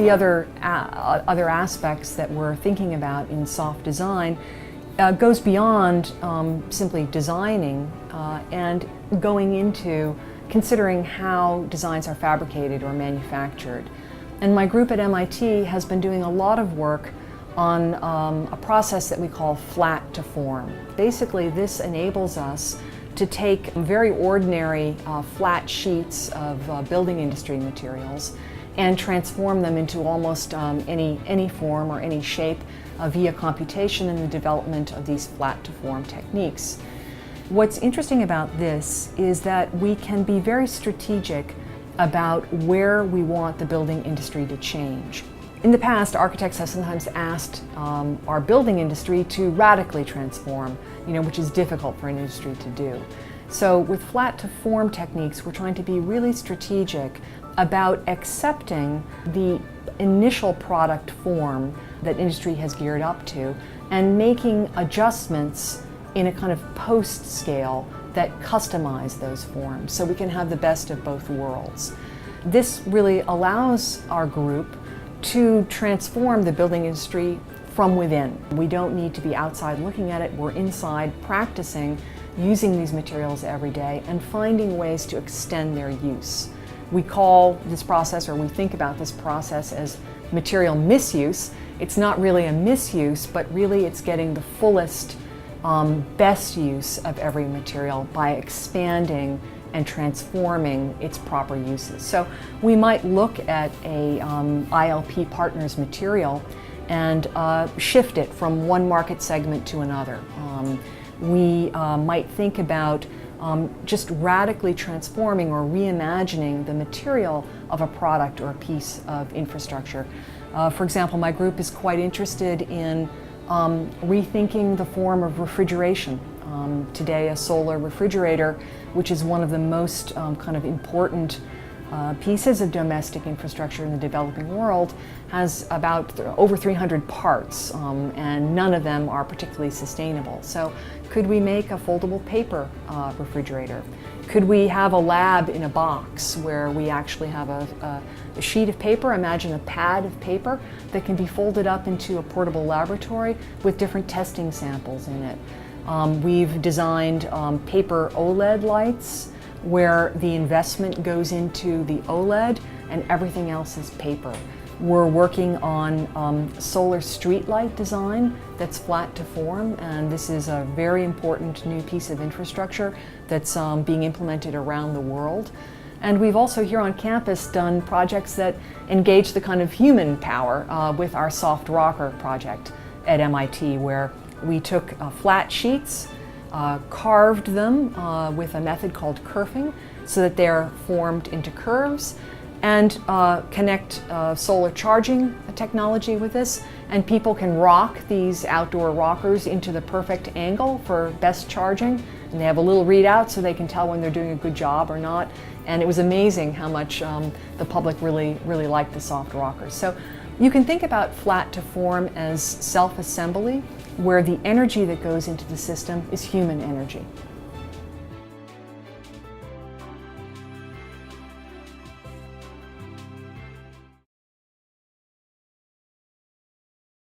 the other aspects that we're thinking about in soft design goes beyond simply designing and going into considering how designs are fabricated or manufactured. And my group at MIT has been doing a lot of work on a process that we call flat to form. Basically, this enables us to take very ordinary flat sheets of building industry materials and transform them into almost any form or any shape via computation and the development of these flat to form techniques. What's interesting about this is that we can be very strategic about where we want the building industry to change. In the past, architects have sometimes asked our building industry to radically transform, which is difficult for an industry to do. So with flat to form techniques, we're trying to be really strategic about accepting the initial product form that industry has geared up to and making adjustments in a kind of post scale that customize those forms so we can have the best of both worlds. This really allows our group to transform the building industry from within. We don't need to be outside looking at it, we're inside practicing using these materials every day and finding ways to extend their use. We call this process, or we think about this process, as material misuse. It's not really a misuse, but really it's getting the fullest best use of every material by expanding and transforming its proper uses. So we might look at a ILP partner's material and shift it from one market segment to another. We might think about just radically transforming or reimagining the material of a product or a piece of infrastructure. For example, my group is quite interested in rethinking the form of refrigeration. Today, a solar refrigerator, which is one of the most kind of important pieces of domestic infrastructure in the developing world, has about over 300 parts, and none of them are particularly sustainable. So could we make a foldable paper refrigerator? Could we have a lab in a box where we actually have a sheet of paper, imagine a pad of paper, that can be folded up into a portable laboratory with different testing samples in it? We've designed paper OLED lights where the investment goes into the OLED and everything else is paper. We're working on solar street light design that's flat to form, and this is a very important new piece of infrastructure that's being implemented around the world. And we've also here on campus done projects that engage the kind of human power with our Soft Rocker project at MIT, where we took flat sheets, carved them with a method called kerfing so that they're formed into curves, and connect solar charging technology with this, and people can rock these outdoor rockers into the perfect angle for best charging, and they have a little readout so they can tell when they're doing a good job or not. And it was amazing how much the public really liked the soft rockers. So you can think about flat to form as self-assembly, where the energy that goes into the system is human energy.